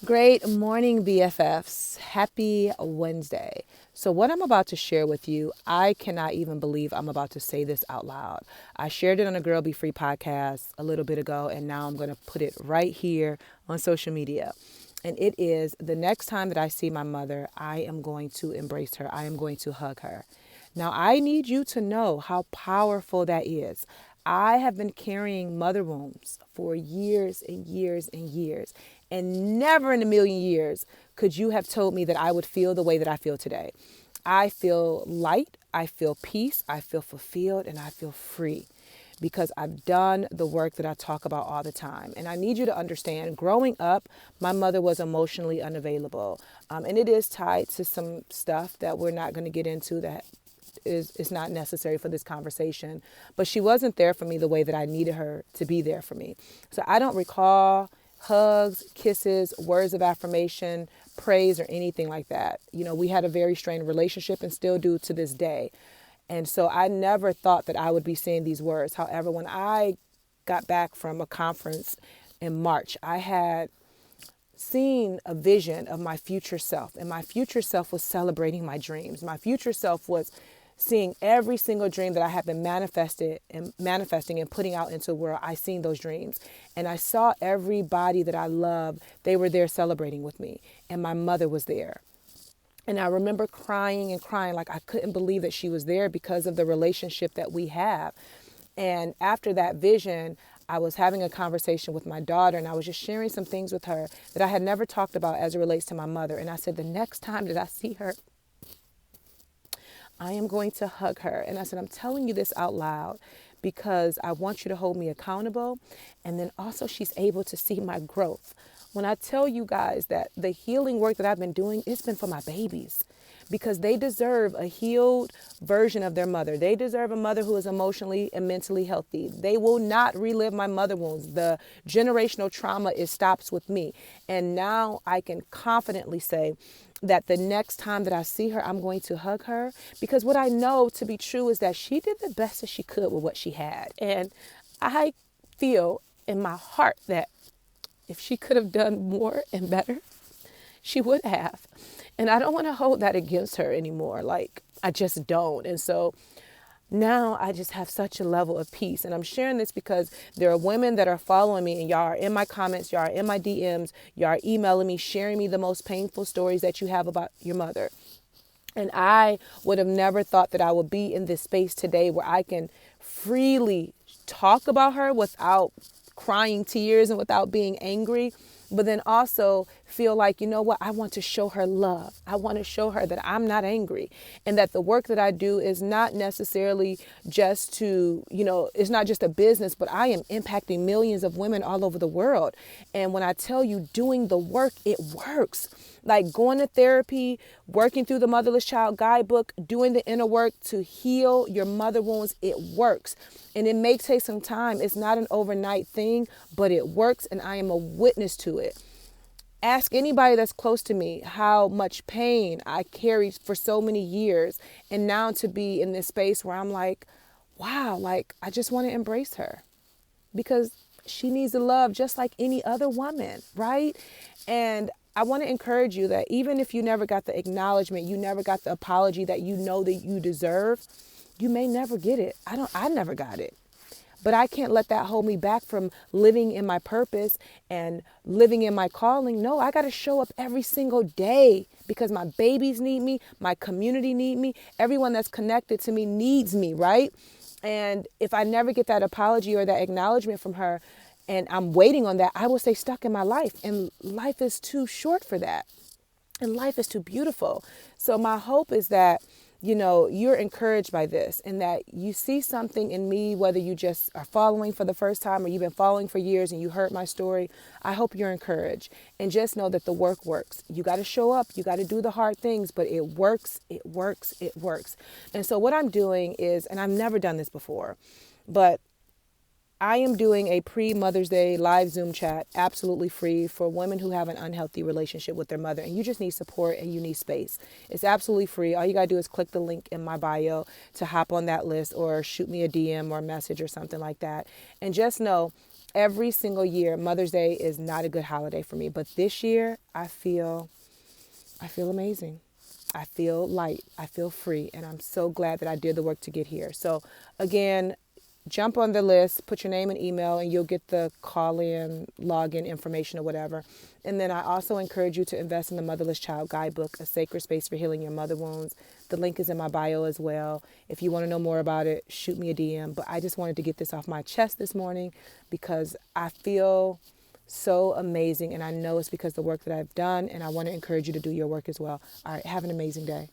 Great morning, BFFs. Happy Wednesday. So, what I'm about to share with you, I cannot even believe I'm about to say this out loud. I shared it on a Girl Be Free podcast a little bit ago, and now I'm going to put it right here on social media. And it is the next time that I see my mother, I am going to embrace her. I am going to hug her. Now, I need you to know how powerful that is. I have been carrying mother wounds for years and years and years. And never in a million years could you have told me that I would feel the way that I feel today. I feel light, I feel peace, I feel fulfilled, and I feel free because I've done the work that I talk about all the time. And I need you to understand, growing up, my mother was emotionally unavailable. And it is tied to some stuff that we're not going to get into that is not necessary for this conversation. But she wasn't there for me the way that I needed her to be there for me. So I don't recall hugs, kisses, words of affirmation, praise, or anything like that. You know, we had a very strained relationship and still do to this day. And so I never thought that I would be saying these words. However, when I got back from a conference in March, I had seen a vision of my future self, and my future self was celebrating my dreams. My future self was seeing every single dream that I had been manifesting and putting out into the world. I seen those dreams, and I saw everybody that I love. They were there celebrating with me, and my mother was there. And I remember crying and crying like I couldn't believe that she was there because of the relationship that we have. And after that vision, I was having a conversation with my daughter, and I was just sharing some things with her that I had never talked about as it relates to my mother. And I said, the next time that I see her, I am going to hug her. And I said, I'm telling you this out loud because I want you to hold me accountable. And then also she's able to see my growth. When I tell you guys that the healing work that I've been doing, it's been for my babies because they deserve a healed version of their mother. They deserve a mother who is emotionally and mentally healthy. They will not relive my mother wounds. The generational trauma, it stops with me. And now I can confidently say that the next time that I see her, I'm going to hug her because what I know to be true is that she did the best that she could with what she had. And I feel in my heart that if she could have done more and better, she would have. And I don't want to hold that against her anymore. Like, I just don't. And so now I just have such a level of peace. And I'm sharing this because there are women that are following me, and y'all are in my comments, y'all are in my DMs, y'all are emailing me, sharing me the most painful stories that you have about your mother. And I would have never thought that I would be in this space today where I can freely talk about her without crying tears and without being angry, but then also feel like, you know what, I want to show her love. I want to show her that I'm not angry and that the work that I do is not necessarily just to, it's not just a business, but I am impacting millions of women all over the world. And when I tell you doing the work, it works. Like going to therapy, working through the Motherless Child Guidebook, doing the inner work to heal your mother wounds, it works. And it may take some time. It's not an overnight thing, but it works, and I am a witness to it. Ask anybody that's close to me how much pain I carried for so many years, and now to be in this space where I'm like, wow, like I just want to embrace her because she needs the love just like any other woman, right? And I want to encourage you that even if you never got the acknowledgement, you never got the apology that you know that you deserve, you may never get it. I never got it. But I can't let that hold me back from living in my purpose and living in my calling. No, I got to show up every single day because my babies need me, my community need me, everyone that's connected to me needs me, right? And if I never get that apology or that acknowledgement from her, and I'm waiting on that, I will stay stuck in my life. And life is too short for that. And life is too beautiful. So my hope is that, you're encouraged by this and that you see something in me, whether you just are following for the first time or you've been following for years and you heard my story. I hope you're encouraged and just know that the work works. You got to show up. You got to do the hard things, but it works. It works. It works. And so what I'm doing is, and I've never done this before, but I am doing a pre-Mother's Day live Zoom chat, absolutely free for women who have an unhealthy relationship with their mother. And you just need support and you need space. It's absolutely free. All you got to do is click the link in my bio to hop on that list or shoot me a DM or a message or something like that. And just know every single year, Mother's Day is not a good holiday for me. But this year, I feel amazing. I feel light. I feel free. And I'm so glad that I did the work to get here. So again, jump on the list, put your name and email, and you'll get the call-in, login information or whatever. And then I also encourage you to invest in the Motherless Child Guidebook, A Sacred Space for Healing Your Mother Wounds. The link is in my bio as well. If you want to know more about it, shoot me a DM. But I just wanted to get this off my chest this morning because I feel so amazing. And I know it's because of the work that I've done. And I want to encourage you to do your work as well. All right. Have an amazing day.